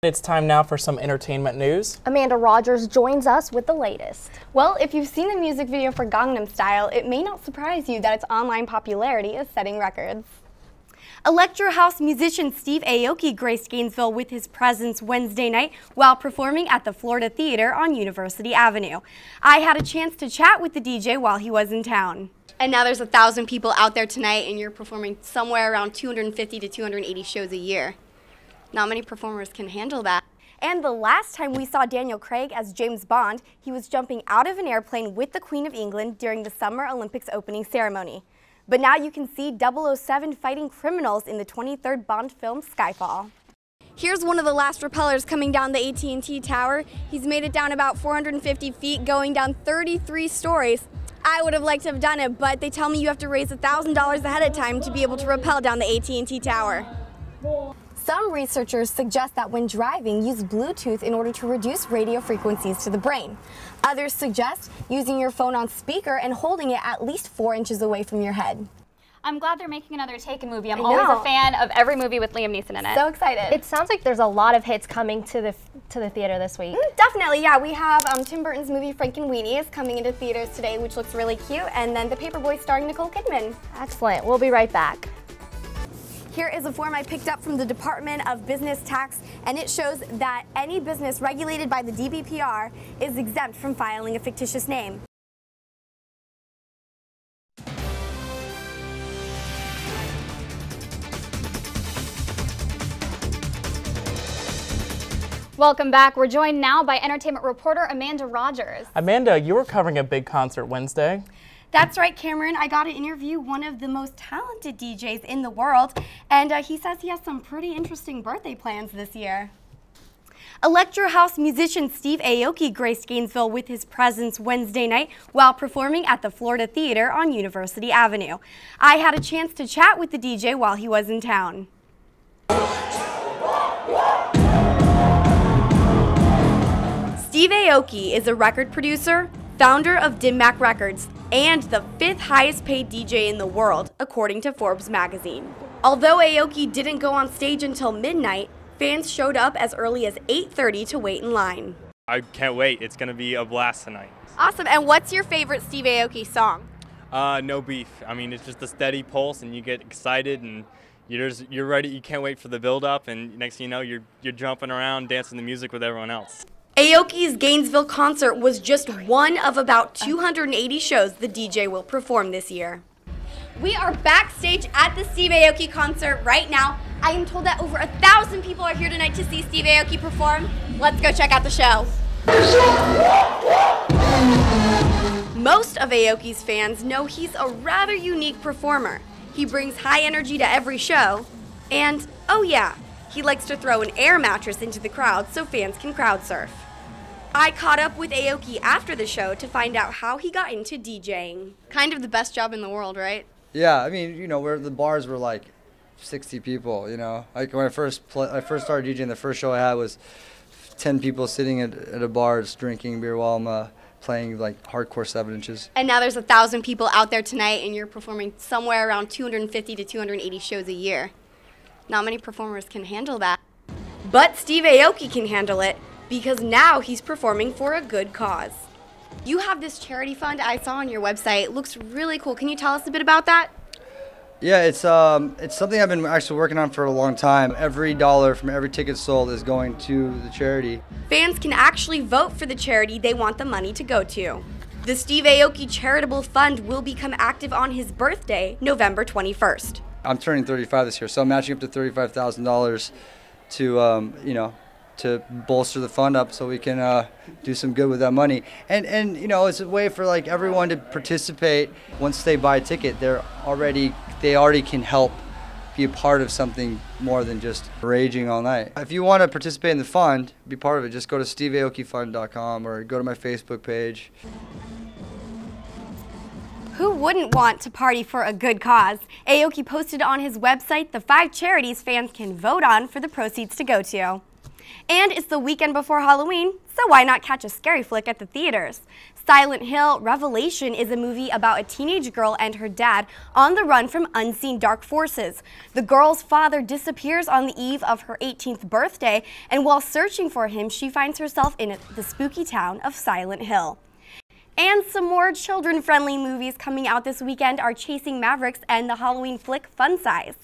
It's time now for some entertainment news. Amanda Rogers joins us with the latest. Well, if you've seen the music video for Gangnam Style, it may not surprise you that its online popularity is setting records. Electro House musician Steve Aoki graced Gainesville with his presence Wednesday night while performing at the Florida Theater on University Avenue. I had a chance to chat with the DJ while he was in town. And now there's 1,000 people out there tonight, and you're performing somewhere around 250 to 280 shows a year. Not many performers can handle that. And the last time we saw Daniel Craig as James Bond, he was jumping out of an airplane with the Queen of England during the Summer Olympics opening ceremony. But now you can see 007 fighting criminals in the 23rd Bond film Skyfall. Here's one of the last rappellers coming down the AT&T Tower. He's made it down about 450 feet, going down 33 stories. I would have liked to have done it, but they tell me you have to raise $1,000 ahead of time to be able to rappel down the AT&T Tower. Some researchers suggest that when driving, use Bluetooth in order to reduce radio frequencies to the brain. Others suggest using your phone on speaker and holding it at least 4 inches away from your head. I'm glad they're making another Taken movie. I'm always a fan of every movie with Liam Neeson in it. So excited. It sounds like there's a lot of hits coming to the theater this week. Definitely, yeah. We have Tim Burton's movie Frankenweenie is coming into theaters today, which looks really cute, and then The Paperboy starring Nicole Kidman. Excellent. We'll be right back. Here is a form I picked up from the Department of Business Tax, and it shows that any business regulated by the DBPR is exempt from filing a fictitious name. Welcome back. We're joined now by entertainment reporter Amanda Rogers. Amanda, you were covering a big concert Wednesday. That's right, Cameron. I got to interview one of the most talented DJs in the world, and he says he has some pretty interesting birthday plans this year. Electro House musician Steve Aoki graced Gainesville with his presence Wednesday night while performing at the Florida Theater on University Avenue. I had a chance to chat with the DJ while he was in town. Steve Aoki is a record producer, founder of Dim Mak Records, and the 5th highest paid DJ in the world, according to Forbes magazine. Although Aoki didn't go on stage until midnight, fans showed up as early as 8:30 to wait in line. I can't wait. It's going to be a blast tonight. Awesome. And what's your favorite Steve Aoki song? No beef. I mean, it's just a steady pulse, and you get excited, and you're ready. You can't wait for the build-up, and next thing you know, you're jumping around, dancing the music with everyone else. Aoki's Gainesville concert was just one of about 280 shows the DJ will perform this year. We are backstage at the Steve Aoki concert right now. I am told that over 1,000 people are here tonight to see Steve Aoki perform. Let's go check out the show. Most of Aoki's fans know he's a rather unique performer. He brings high energy to every show, and oh yeah, he likes to throw an air mattress into the crowd so fans can crowd surf. I caught up with Aoki after the show to find out how he got into DJing. Kind of the best job in the world, right? Yeah, I mean, you know, where the bars were like 60 people, you know. Like when I first started DJing, the first show I had was 10 people sitting at a bar just drinking beer while I'm playing like hardcore 7 inches. And now there's 1,000 people out there tonight, and you're performing somewhere around 250 to 280 shows a year. Not many performers can handle that. But Steve Aoki can handle it because now he's performing for a good cause. You have this charity fund I saw on your website. It looks really cool. Can you tell us a bit about that? Yeah, it's something I've been actually working on for a long time. Every dollar from every ticket sold is going to the charity. Fans can actually vote for the charity they want the money to go to. The Steve Aoki Charitable Fund will become active on his birthday, November 21st. I'm turning 35 this year, so I'm matching up to $35,000 to, you know, to bolster the fund up so we can do some good with that money. And you know, it's a way for like everyone to participate. Once they buy a ticket, they already can help be a part of something more than just raging all night. If you want to participate in the fund, be part of it, just go to steveaokifund.com or go to my Facebook page. Who wouldn't want to party for a good cause? Aoki posted on his website the 5 charities fans can vote on for the proceeds to go to. And it's the weekend before Halloween, so why not catch a scary flick at the theaters? Silent Hill: Revelation is a movie about a teenage girl and her dad on the run from unseen dark forces. The girl's father disappears on the eve of her 18th birthday, and while searching for him, she finds herself in the spooky town of Silent Hill. And some more children-friendly movies coming out this weekend are Chasing Mavericks and the Halloween flick Fun Size.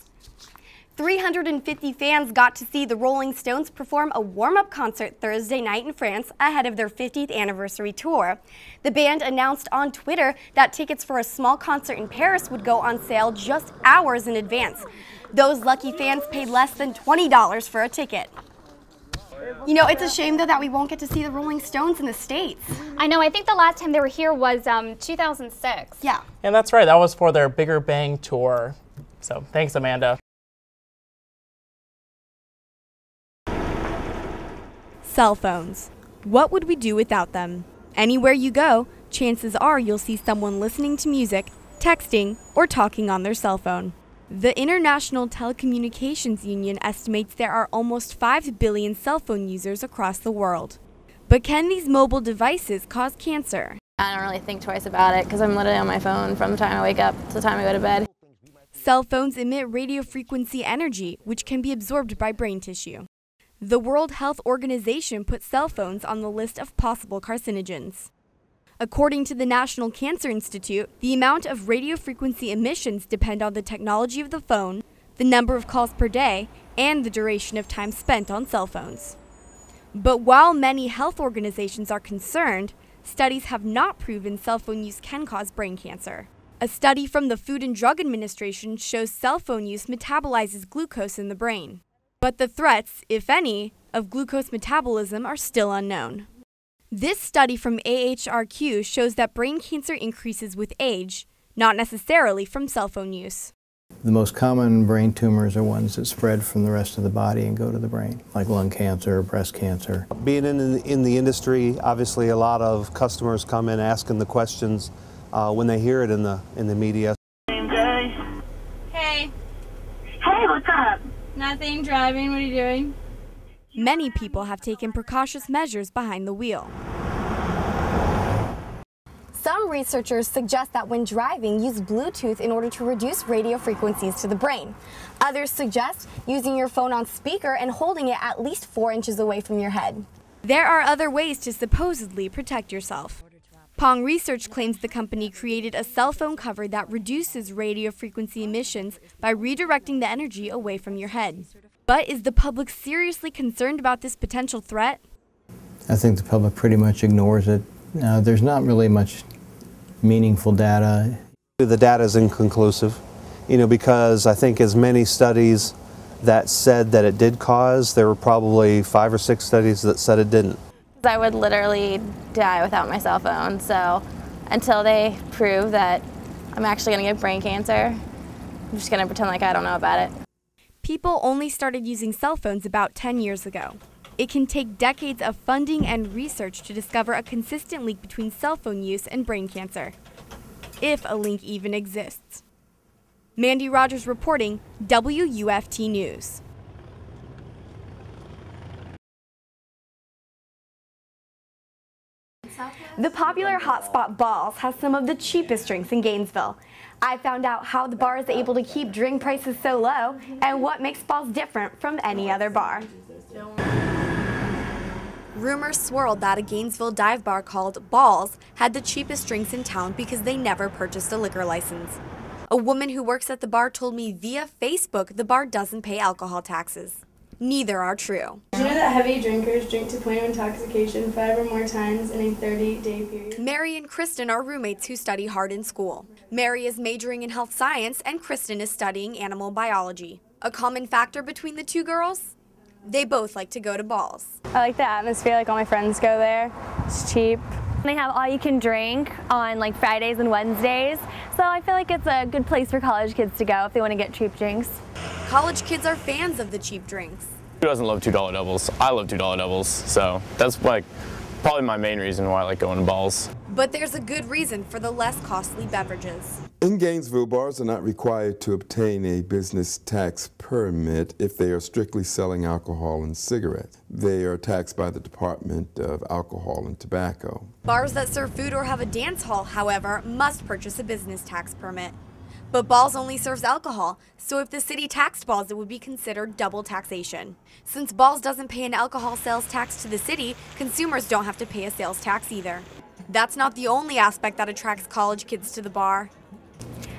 350 fans got to see the Rolling Stones perform a warm-up concert Thursday night in France ahead of their 50th anniversary tour. The band announced on Twitter that tickets for a small concert in Paris would go on sale just hours in advance. Those lucky fans paid less than $20 for a ticket. You know, it's a shame though that we won't get to see the Rolling Stones in the States. I know, I think the last time they were here was 2006. Yeah. And that's right, that was for their Bigger Bang tour. So thanks, Amanda. Cell phones. What would we do without them? Anywhere you go, chances are you'll see someone listening to music, texting, or talking on their cell phone. The International Telecommunications Union estimates there are almost 5 billion cell phone users across the world. But can these mobile devices cause cancer? I don't really think twice about it because I'm literally on my phone from the time I wake up to the time I go to bed. Cell phones emit radio frequency energy, which can be absorbed by brain tissue. The World Health Organization put cell phones on the list of possible carcinogens. According to the National Cancer Institute, the amount of radio frequency emissions depend on the technology of the phone, the number of calls per day, and the duration of time spent on cell phones. But while many health organizations are concerned, studies have not proven cell phone use can cause brain cancer. A study from the Food and Drug Administration shows cell phone use metabolizes glucose in the brain. But the threats, if any, of glucose metabolism are still unknown. This study from AHRQ shows that brain cancer increases with age, not necessarily from cell phone use. The most common brain tumors are ones that spread from the rest of the body and go to the brain, like lung cancer, breast cancer. Being in the industry, obviously a lot of customers come in asking the questions when they hear it in the media. Hey. Hey, What's up? nothing, driving, what are you doing? Many people have taken precautious measures behind the wheel. Some researchers suggest that when driving, use Bluetooth in order to reduce radio frequencies to the brain. Others suggest using your phone on speaker and holding it at least 4 inches away from your head. There are other ways to supposedly protect yourself. Pong Research claims the company created a cell phone cover that reduces radio frequency emissions by redirecting the energy away from your head. But is the public seriously concerned about this potential threat? I think the public pretty much ignores it. There's not really much meaningful data. The data is inconclusive, because I think as many studies that said that it did cause, there were probably 5 or 6 studies that said it didn't. I would literally die without my cell phone, so until they prove that I'm actually going to get brain cancer, I'm just going to pretend like I don't know about it. People only started using cell phones about 10 years ago. It can take decades of funding and research to discover a consistent link between cell phone use and brain cancer, if a link even exists. Mandy Rogers reporting, WUFT News. The popular hotspot Balls has some of the cheapest drinks in Gainesville. I found out how the bar is able to keep drink prices so low and what makes Balls different from any other bar. Rumors swirled that a Gainesville dive bar called Balls had the cheapest drinks in town because they never purchased a liquor license. A woman who works at the bar told me via Facebook the bar doesn't pay alcohol taxes. Neither are true. Do you know that heavy drinkers drink to the point of intoxication 5 or more times in a 30-day period? Mary and Kristen are roommates who study hard in school. Mary is majoring in health science and Kristen is studying animal biology. A common factor between the two girls? They both like to go to Balls. I like the atmosphere, like all my friends go there. It's cheap. They have all you can drink on like Fridays and Wednesdays, so I feel like it's a good place for college kids to go if they want to get cheap drinks. College kids are fans of the cheap drinks. Who doesn't love $2 doubles? I love $2 doubles, so that's like Probably my main reason why I like going to balls. But there's a good reason for the less costly beverages. In Gainesville, bars are not required to obtain a business tax permit if they are strictly selling alcohol and cigarettes. They are taxed by the Department of Alcohol and Tobacco. Bars that serve food or have a dance hall, however, must purchase a business tax permit. But Balls only serves alcohol, so if the city taxed Balls, it would be considered double taxation. Since Balls doesn't pay an alcohol sales tax to the city, consumers don't have to pay a sales tax either. That's not the only aspect that attracts college kids to the bar.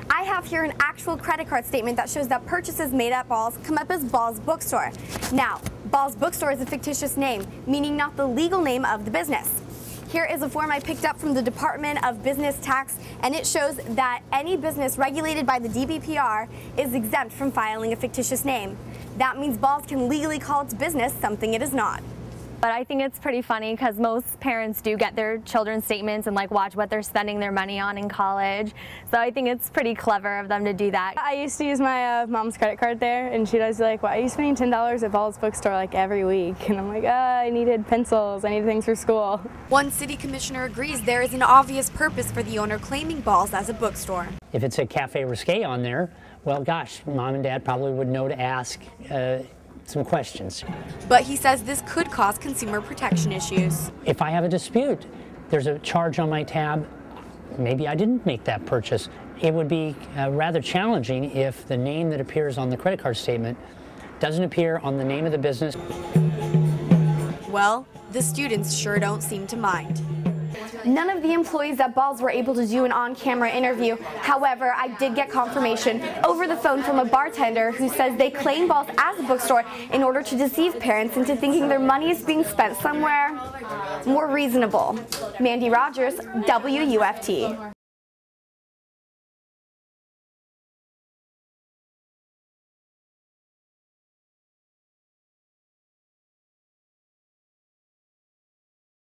I have here an actual credit card statement that shows that purchases made at Balls come up as Balls Bookstore. Now, Balls Bookstore is a fictitious name, meaning not the legal name of the business. Here is a form I picked up from the Department of Business Tax, and it shows that any business regulated by the DBPR is exempt from filing a fictitious name. That means Balls can legally call its business something it is not. But I think it's pretty funny because most parents do get their children's statements and like watch what they're spending their money on in college. So I think it's pretty clever of them to do that. I used to use my mom's credit card there, and she'd always be like, "Why are you spending $10 at Balls Bookstore like every week?" And I'm like, I needed pencils, I needed things for school. One city commissioner agrees there is an obvious purpose for the owner claiming Balls as a bookstore. If it's a cafe risque on there, well, gosh, mom and dad probably would know to ask some questions. But he says this could cause consumer protection issues. If I have a dispute, there's a charge on my tab, maybe I didn't make that purchase. It would be rather challenging if the name that appears on the credit card statement doesn't appear on the name of the business. Well, the students sure don't seem to mind. None of the employees at Balls were able to do an on-camera interview. However, I did get confirmation over the phone from a bartender who says they claim Balls as a bookstore in order to deceive parents into thinking their money is being spent somewhere more reasonable. Mandy Rogers, WUFT.